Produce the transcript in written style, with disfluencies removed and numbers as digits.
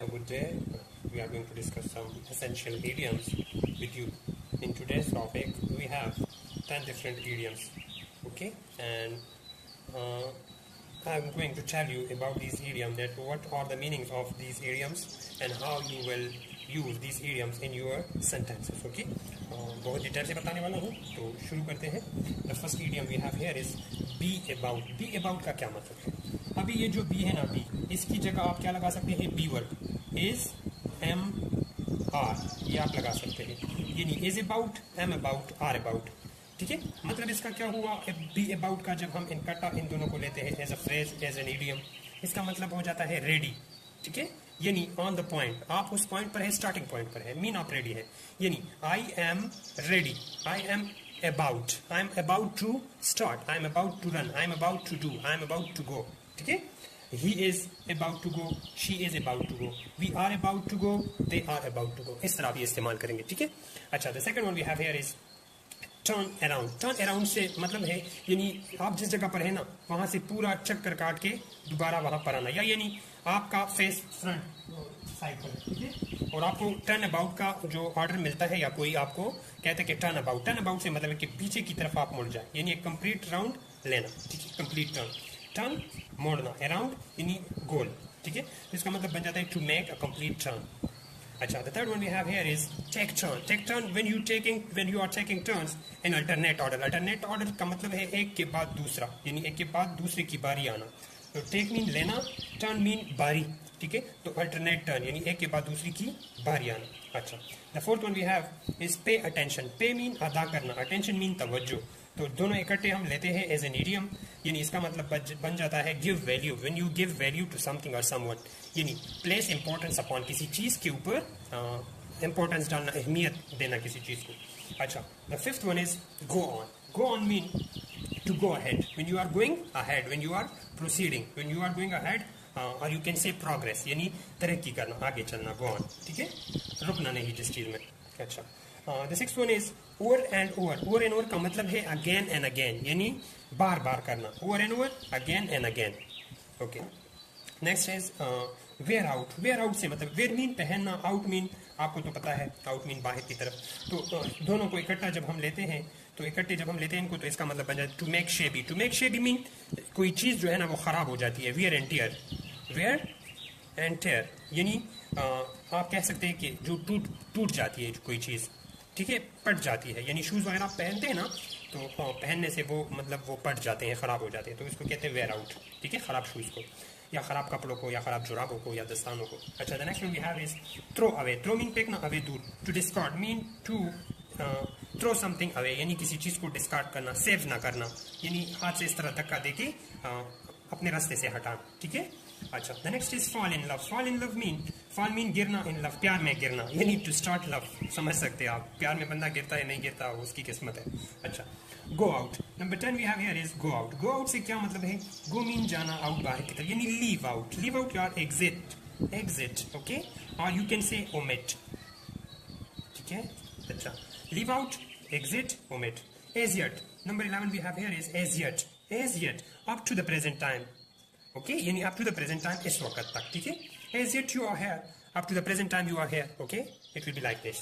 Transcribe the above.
Good day. We are going to discuss some essential idioms with you. In today's topic, we have 10 different idioms. Okay, and I'm going to tell you about these idioms, that what are the meanings of these idioms and how you will use these idioms in your sentences. Okay, बहुत detail से बताने वाला हूँ, तो शुरू करते हैं. The first idiom we have here is be about. Be about का क्या मतलब है? अभी ये जो be है ना, be, इसकी जगह आप क्या लगा सकते हैं? be verb, is, am, are, ये आप लगा सकते हैं. ये नहीं is about, am about, are about. ठीक है, मतलब इसका क्या हुआ? be about का जब हम इकट्ठा इन दोनों को लेते हैं as a phrase, as an idiom, इसका मतलब हो जाता है रेडी. ठीक है, यानी ऑन द पॉइंट, आप उस पॉइंट पर है, स्टार्टिंग पॉइंट पर है, मीन आप रेडी है. यानी I am ready, I am about, I am about to start, I am about to run, I am about to do, I am about to go. ठीक है, he is about to go, she is about to go, we are about to go, they are about to go. इस तरह भी इस्तेमाल करेंगे. ठीक है, अच्छा. The second one we have here is turn around. Turn around से मतलब है यानी आप जिस जगह पर है ना, वहां से पूरा चक्कर काट के दोबारा वहां पर आना, या यानी आपका फेस फ्रंट साइड पर. ठीक है, और आपको टर्न अबाउट का जो ऑर्डर मिलता है, या कोई आपको कहते हैं कि टर्न अबाउट. टर्न अबाउट से मतलब है कि पीछे की तरफ आप मुड़ जाए, यानी एक कंप्लीट राउंड लेना. ठीक है, कंप्लीट टर्न, टर्न मोड़ना, अराउंड यानी गोल. ठीक है, इसका मतलब बन जाता है to make a complete turn. अच्छा, the third one we have here is take turn. Take turn when you are taking turns in alternate order. Alternate order का मतलब है एक के बाद दूसरा, यानी एक के बाद दूसरे की बारी आना. तो take mean लेना, turn mean बारी. ठीक है, तो alternate turn यानी एक के बाद दूसरी की बारी आना. अच्छा, the fourth one we have is pay attention. Pay mean अदा करना, attention mean तवज्जो. तो दोनों इकट्ठे हम लेते हैं एज एन इडियम, यानी इसका मतलब बन जाता है give value. When you give value to something और समवन, यानी प्लेस इंपॉर्टेंस अपॉन, किसी चीज के ऊपर इंपॉर्टेंस डालना, अहमियत देना किसी चीज को. अच्छा, the fifth one is go on. Go on mean to go ahead. When you are going ahead, when you are proceeding, when you are going ahead, और यू कैन से प्रोग्रेस, यानी तरक्की करना, आगे चलना. Go on. ठीक है, रुकना नहीं जिस चीज में. अच्छा, the sixth one is over and over. Over and over का मतलब है अगेन एंड अगेन, यानी बार बार करना. Over and over, again and again. Okay, next is wear out. Wear out से मतलब वेयर मीन पहनना, आउट मीन आपको तो पता है, आउट मीन बाहर की तरफ. तो दोनों को इकट्ठा जब हम लेते हैं, तो इकट्ठे जब हम लेते हैं इनको, तो इसका मतलब बन जाता है to make shabby. To make shabby mean कोई चीज़ जो है ना वो खराब हो जाती है. Wear and tear, wear and tear यानी आप कह सकते हैं कि जो टूट जाती है कोई चीज़. ठीक है, पट जाती है, यानी शूज़ वगैरह आप पहनते हैं ना, तो पहनने से वो मतलब वो पट जाते हैं, ख़राब हो जाते हैं, तो इसको कहते हैं वेयर आउट. ठीक है, ख़राब शूज़ को, या ख़राब कपड़ों को, या ख़राब जुराबों को, या दस्तानों को. अच्छा, the next one we have is throw away. Throw mean फेंकना, अवे दूर. To discard mean to throw something away, यानी किसी चीज़ को डिस्कार्ड करना, सेव ना करना, यानी हाथ से इस तरह धक्का देके अपने रास्ते से हटाना. ठीक है. अच्छा, the next is fall in love. Fall in love mean, fall mean गिरना, इन लव प्यार में गिरना, यानी टू स्टार्ट लव. समझ सकते हैं आप, प्यार में बंदा गिरता है नहीं गिरता, उसकी किस्मत है. अच्छा, go out. Number 10 we have here is go out. Go out से क्या मतलब है? गो मीन जाना, आउट बाहर की तरफ, यानी लीव आउट. लीव आउट यार एग्जिट, एग्जिट. ओके, और यू कैन से ओमिट. ठीक है. अच्छा, leave out, exit, omit. As yet. Number 11 we have here is as yet. As yet, up to the present time. Okay, यानी up to the present time, इस वक्त तक. ठीक है, as yet you are here, up to the present time you are here. Okay, it will be like this.